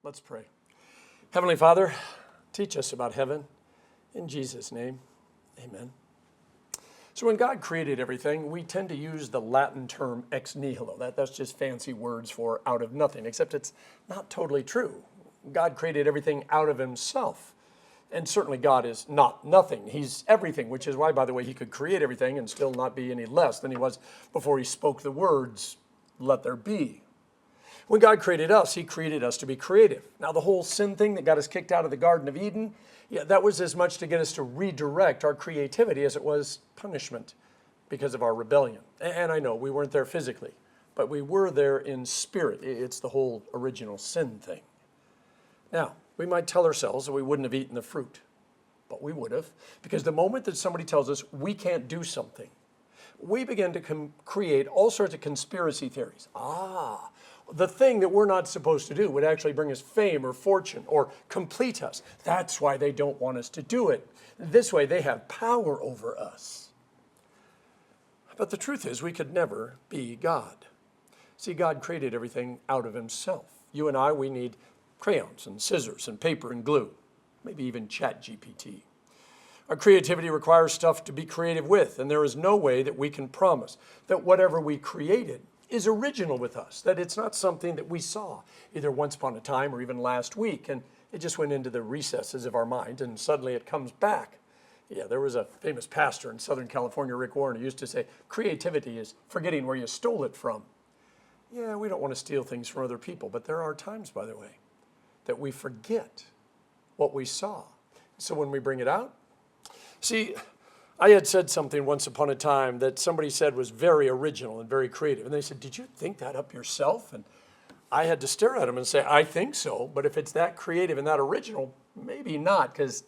Let's pray. Heavenly Father, teach us about heaven. In Jesus' name, amen. So when God created everything, we tend to use the Latin term ex nihilo. That's just fancy words for out of nothing, except it's not totally true. God created everything out of himself. And certainly God is not nothing. He's everything, which is why, by the way, he could create everything and still not be any less than he was before he spoke the words, "Let there be." When God created us, he created us to be creative. Now, the whole sin thing that got us kicked out of the Garden of Eden, that was as much to get us to redirect our creativity as it was punishment because of our rebellion. And I know we weren't there physically, but we were there in spirit. It's the whole original sin thing. Now, we might tell ourselves that we wouldn't have eaten the fruit, but we would have, because the moment that somebody tells us we can't do something, we begin to create all sorts of conspiracy theories. The thing that we're not supposed to do would actually bring us fame or fortune or complete us. That's why they don't want us to do it. This way they have power over us. But the truth is we could never be God. See, God created everything out of himself. You and I, we need crayons and scissors and paper and glue, maybe even ChatGPT. Our creativity requires stuff to be creative with, and there is no way that we can promise that whatever we created is original with us, that it's not something that we saw either once upon a time or even last week, and it just went into the recesses of our mind, and suddenly it comes back. Yeah, there was a famous pastor in Southern California, Rick Warren, who used to say, creativity is forgetting where you stole it from. Yeah, we don't want to steal things from other people, but there are times, by the way, that we forget what we saw. So when we bring it out, see, I had said something once upon a time that somebody said was very original and very creative. And they said, "Did you think that up yourself?" And I had to stare at them and say, "I think so, but if it's that creative and that original, maybe not, because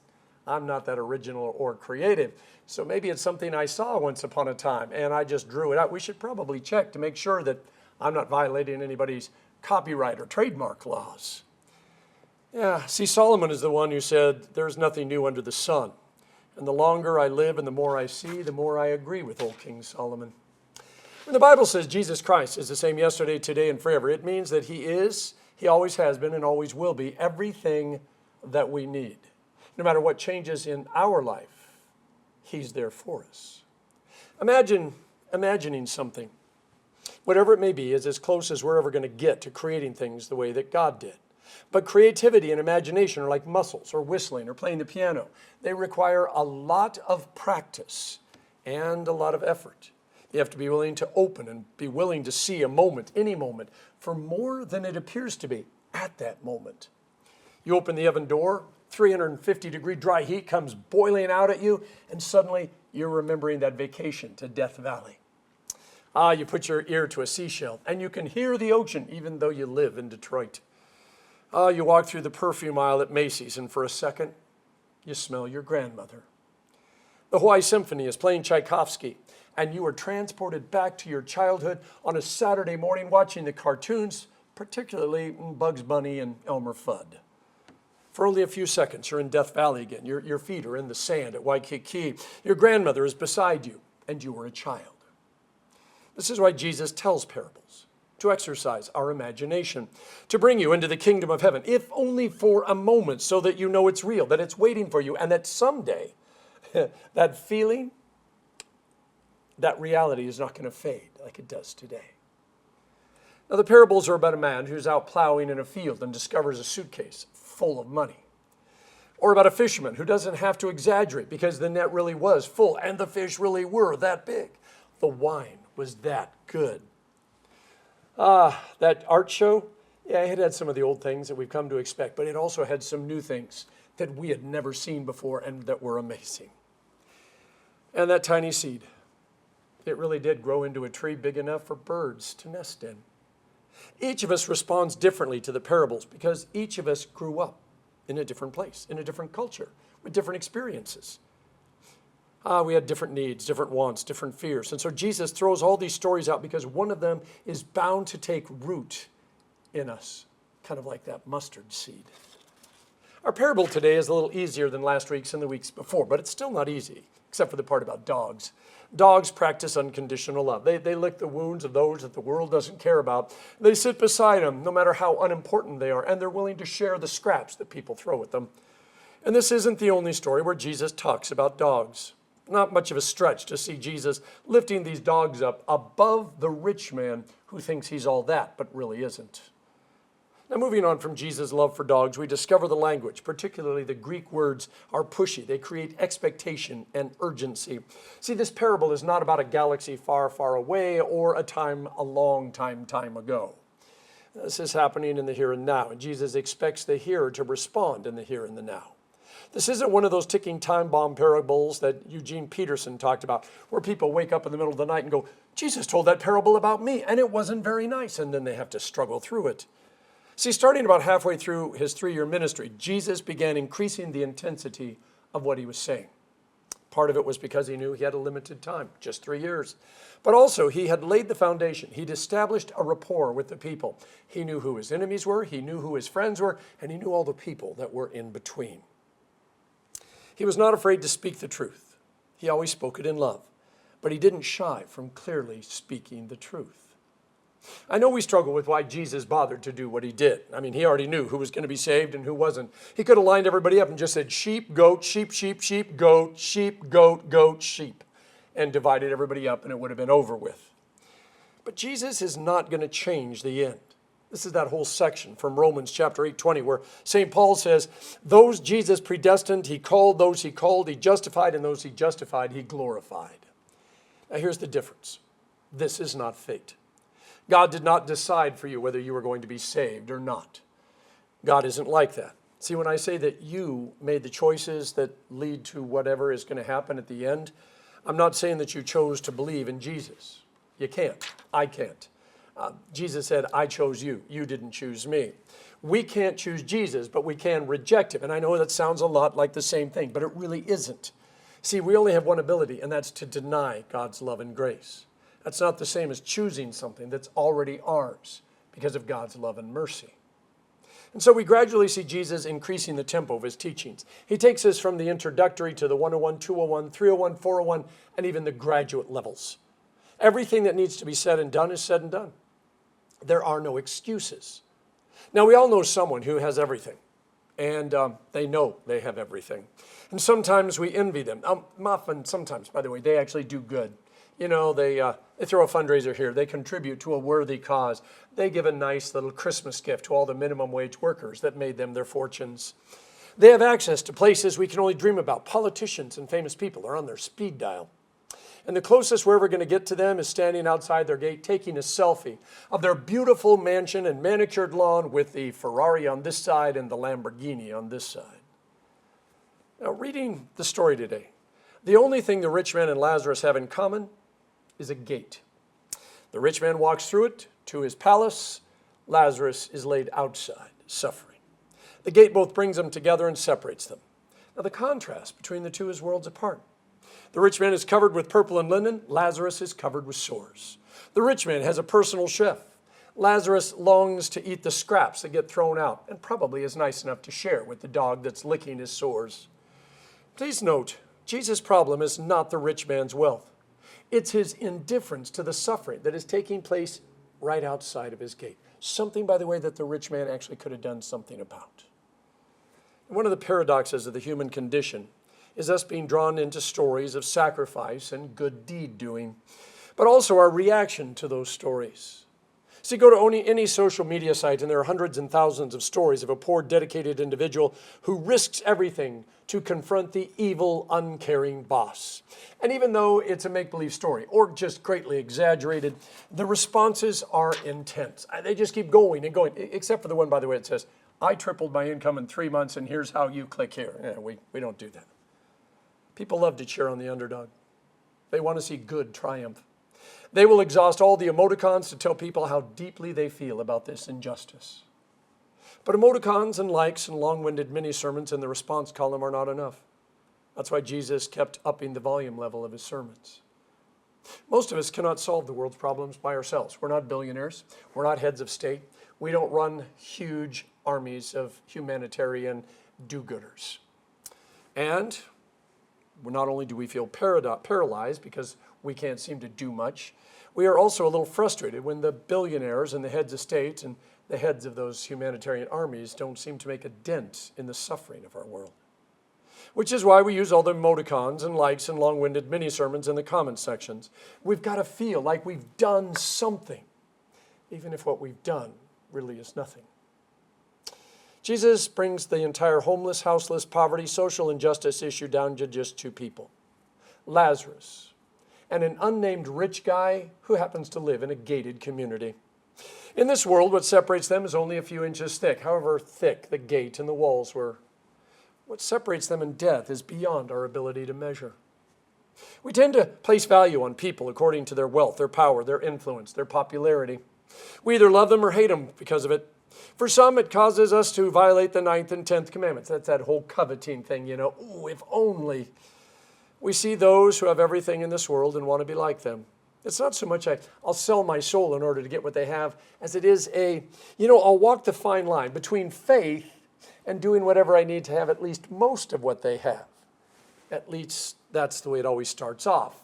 I'm not that original or creative. So maybe it's something I saw once upon a time and I just drew it out." We should probably check to make sure that I'm not violating anybody's copyright or trademark laws. Yeah, see, Solomon is the one who said, "There's nothing new under the sun. And the longer I live and the more I see, the more I agree with old King Solomon." When the Bible says Jesus Christ is the same yesterday, today, and forever, it means that he is, he always has been, and always will be everything that we need. No matter what changes in our life, he's there for us. Imagining something, whatever it may be, is as close as we're ever going to get to creating things the way that God did. But creativity and imagination are like muscles or whistling or playing the piano. They require a lot of practice and a lot of effort. You have to be willing to open and be willing to see a moment, any moment, for more than it appears to be at that moment. You open the oven door, 350-degree dry heat comes boiling out at you, and suddenly you're remembering that vacation to Death Valley. You put your ear to a seashell, and you can hear the ocean even though you live in Detroit. You walk through the perfume aisle at Macy's, and for a second, you smell your grandmother. The Hawaii Symphony is playing Tchaikovsky, and you are transported back to your childhood on a Saturday morning watching the cartoons, particularly Bugs Bunny and Elmer Fudd. For only a few seconds, you're in Death Valley again. Your feet are in the sand at Waikiki. Your grandmother is beside you, and you were a child. This is why Jesus tells parables, to exercise our imagination, to bring you into the kingdom of heaven, if only for a moment, so that you know it's real, that it's waiting for you, and that someday that feeling, that reality is not going to fade like it does today. Now, the parables are about a man who's out plowing in a field and discovers a suitcase full of money. Or about a fisherman who doesn't have to exaggerate because the net really was full and the fish really were that big. The wine was that good. That art show, yeah, it had some of the old things that we've come to expect, but it also had some new things that we had never seen before and that were amazing. And that tiny seed, it really did grow into a tree big enough for birds to nest in. Each of us responds differently to the parables because each of us grew up in a different place, in a different culture, with different experiences. We had different needs, different wants, different fears. And so Jesus throws all these stories out because one of them is bound to take root in us, kind of like that mustard seed. Our parable today is a little easier than last week's and the weeks before, but it's still not easy. except for the part about dogs. Dogs practice unconditional love. They lick the wounds of those that the world doesn't care about. They sit beside them, no matter how unimportant they are, and they're willing to share the scraps that people throw at them. And this isn't the only story where Jesus talks about dogs. Not much of a stretch to see Jesus lifting these dogs up above the rich man who thinks he's all that, but really isn't. Now, moving on from Jesus' love for dogs, we discover the language, particularly the Greek words, are pushy. They create expectation and urgency. See, this parable is not about a galaxy far, far away or a long time ago. This is happening in the here and now, and Jesus expects the hearer to respond in the here and the now. This isn't one of those ticking time bomb parables that Eugene Peterson talked about, where people wake up in the middle of the night and go, Jesus told that parable about me, and it wasn't very nice, and then they have to struggle through it. See, starting about halfway through his 3-year ministry, Jesus began increasing the intensity of what he was saying. Part of it was because he knew he had a limited time, just 3 years. But also, he had laid the foundation. He'd established a rapport with the people. He knew who his enemies were, he knew who his friends were, and he knew all the people that were in between. He was not afraid to speak the truth. He always spoke it in love, but he didn't shy from clearly speaking the truth. I know we struggle with why Jesus bothered to do what he did. I mean, he already knew who was going to be saved and who wasn't. He could have lined everybody up and just said sheep, goat, sheep, sheep, sheep, goat, sheep, goat, goat, sheep, and divided everybody up and it would have been over with. But Jesus is not going to change the end. This is that whole section from Romans chapter 8:20 where St. Paul says, those Jesus predestined, he called, those he called, he justified, and those he justified, he glorified. Now here's the difference. This is not fate. God did not decide for you whether you were going to be saved or not. God isn't like that. See, when I say that you made the choices that lead to whatever is going to happen at the end, I'm not saying that you chose to believe in Jesus. You can't. I can't. Jesus said, I chose you. You didn't choose me. We can't choose Jesus, but we can reject him. And I know that sounds a lot like the same thing, but it really isn't. See, we only have one ability, and that's to deny God's love and grace. That's not the same as choosing something that's already ours because of God's love and mercy. And so we gradually see Jesus increasing the tempo of his teachings. He takes us from the introductory to the 101, 201, 301, 401, and even the graduate levels. Everything that needs to be said and done is said and done. There are no excuses. Now, we all know someone who has everything, and they know they have everything. And sometimes we envy them. Often, sometimes, by the way, they actually do good. You know, they throw a fundraiser here. They contribute to a worthy cause. They give a nice little Christmas gift to all the minimum wage workers that made them their fortunes. They have access to places we can only dream about. Politicians and famous people are on their speed dial. And the closest we're ever going to get to them is standing outside their gate taking a selfie of their beautiful mansion and manicured lawn with the Ferrari on this side and the Lamborghini on this side. Now, reading the story today, the only thing the rich man and Lazarus have in common is a gate. The rich man walks through it to his palace. Lazarus is laid outside, suffering. The gate both brings them together and separates them. Now, the contrast between the two is worlds apart. The rich man is covered with purple and linen. Lazarus is covered with sores. The rich man has a personal chef. Lazarus longs to eat the scraps that get thrown out and probably is nice enough to share with the dog that's licking his sores. Please note, Jesus' problem is not the rich man's wealth. It's his indifference to the suffering that is taking place right outside of his gate. Something, by the way, that the rich man actually could have done something about. And one of the paradoxes of the human condition is us being drawn into stories of sacrifice and good deed doing, but also our reaction to those stories. See, go to any social media site, and there are hundreds and thousands of stories of a poor, dedicated individual who risks everything to confront the evil, uncaring boss. And even though it's a make-believe story, or just greatly exaggerated, the responses are intense. They just keep going and going, except for the one, by the way, it says, I tripled my income in 3 months, and here's how you click here. Yeah, we don't do that. People love to cheer on the underdog. They want to see good triumph. They will exhaust all the emoticons to tell people how deeply they feel about this injustice. But emoticons and likes and long-winded mini-sermons in the response column are not enough. That's why Jesus kept upping the volume level of his sermons. Most of us cannot solve the world's problems by ourselves. We're not billionaires. We're not heads of state. We don't run huge armies of humanitarian do-gooders. And Not only do we feel paralyzed because we can't seem to do much, we are also a little frustrated when the billionaires and the heads of state and the heads of those humanitarian armies don't seem to make a dent in the suffering of our world. Which is why we use all the emoticons and likes and long-winded mini-sermons in the comment sections. We've got to feel like we've done something, even if what we've done really is nothing. Jesus brings the entire homeless, houseless, poverty, social injustice issue down to just two people, Lazarus and an unnamed rich guy who happens to live in a gated community. In this world, what separates them is only a few inches thick, however thick the gate and the walls were. What separates them in death is beyond our ability to measure. We tend to place value on people according to their wealth, their power, their influence, their popularity. We either love them or hate them because of it. For some, it causes us to violate the 9th and 10th commandments. That's that whole coveting thing, Ooh, if only. We see those who have everything in this world and want to be like them. It's not so much I'll sell my soul in order to get what they have, as it is I'll walk the fine line between faith and doing whatever I need to have at least most of what they have. At least that's the way it always starts off,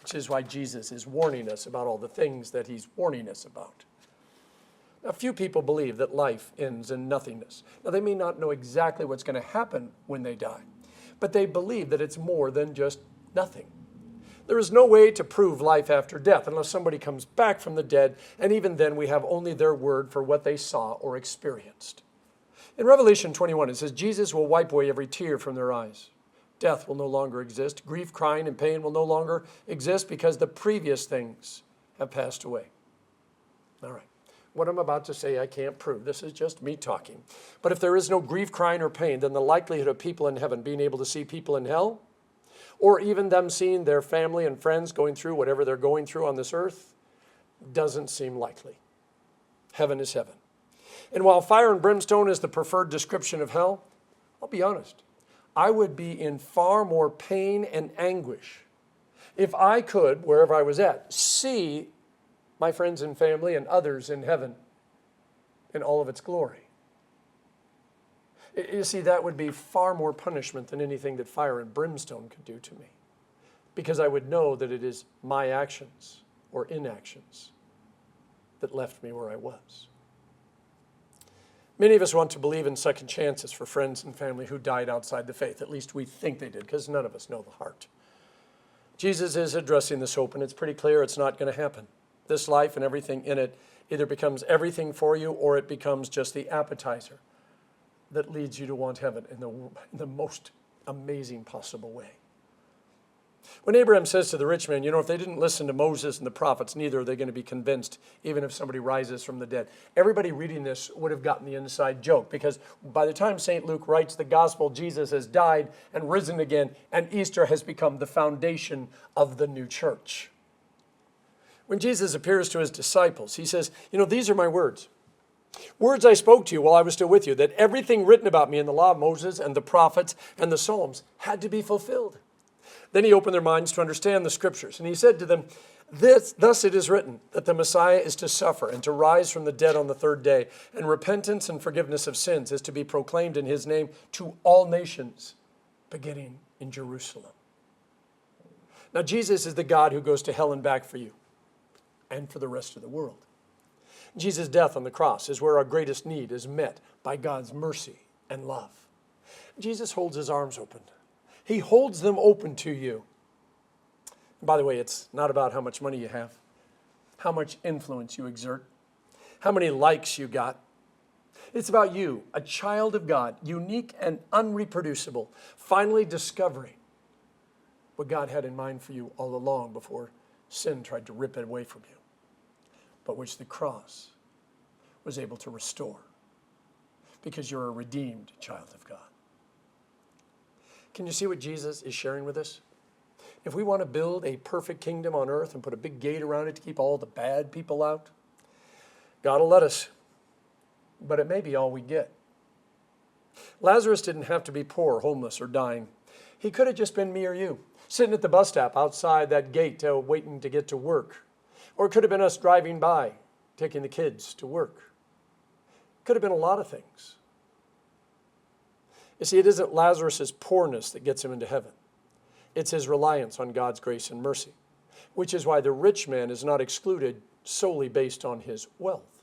which is why Jesus is warning us about all the things that he's warning us about. Now, few people believe that life ends in nothingness. Now, they may not know exactly what's going to happen when they die, but they believe that it's more than just nothing. There is no way to prove life after death unless somebody comes back from the dead, and even then we have only their word for what they saw or experienced. In Revelation 21, it says, Jesus will wipe away every tear from their eyes. Death will no longer exist. Grief, crying, and pain will no longer exist because the previous things have passed away. All right. What I'm about to say I can't prove. This is just me talking. But if there is no grief, crying, or pain, then the likelihood of people in heaven being able to see people in hell, or even them seeing their family and friends going through whatever they're going through on this earth, doesn't seem likely. Heaven is heaven. And while fire and brimstone is the preferred description of hell, I'll be honest, I would be in far more pain and anguish if I could, wherever I was at, see my friends and family and others in heaven in all of its glory. You see, that would be far more punishment than anything that fire and brimstone could do to me, because I would know that it is my actions or inactions that left me where I was. Many of us want to believe in second chances for friends and family who died outside the faith. At least we think they did, because none of us know the heart. Jesus is addressing this hope, and it's pretty clear it's not going to happen. This life and everything in it either becomes everything for you, or it becomes just the appetizer that leads you to want heaven in the most amazing possible way. When Abraham says to the rich man, if they didn't listen to Moses and the prophets, neither are they going to be convinced, even if somebody rises from the dead. Everybody reading this would have gotten the inside joke, because by the time St. Luke writes the gospel, Jesus has died and risen again, and Easter has become the foundation of the new church. When Jesus appears to his disciples, he says, these are my words. Words I spoke to you while I was still with you, that everything written about me in the law of Moses and the prophets and the Psalms had to be fulfilled. Then he opened their minds to understand the scriptures. And he said to them, thus it is written, that the Messiah is to suffer and to rise from the dead on the third day, and repentance and forgiveness of sins is to be proclaimed in his name to all nations, beginning in Jerusalem. Now, Jesus is the God who goes to hell and back for you and for the rest of the world. Jesus' death on the cross is where our greatest need is met by God's mercy and love. Jesus holds his arms open. He holds them open to you. And by the way, it's not about how much money you have, how much influence you exert, how many likes you got. It's about you, a child of God, unique and unreproducible, finally discovering what God had in mind for you all along before sin tried to rip it away from you, but which the cross was able to restore, because you're a redeemed child of God. Can you see what Jesus is sharing with us? If we want to build a perfect kingdom on earth and put a big gate around it to keep all the bad people out, God will let us, but it may be all we get. Lazarus didn't have to be poor, homeless, or dying. He could have just been me or you, sitting at the bus stop outside that gate waiting to get to work. Or it could have been us driving by, taking the kids to work. It could have been a lot of things. You see, it isn't Lazarus' poorness that gets him into heaven. It's his reliance on God's grace and mercy, which is why the rich man is not excluded solely based on his wealth.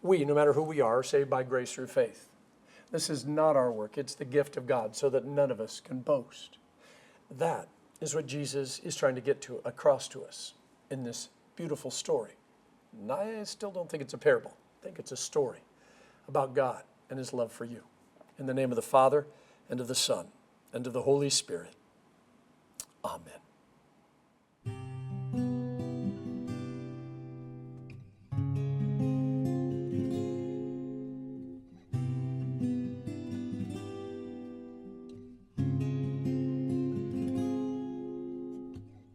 We, no matter who we are saved by grace through faith. This is not our work. It's the gift of God so that none of us can boast. That is what Jesus is trying to get across to us in this beautiful story. And I still don't think it's a parable. I think it's a story about God and his love for you. In the name of the Father, and of the Son, and of the Holy Spirit. Amen.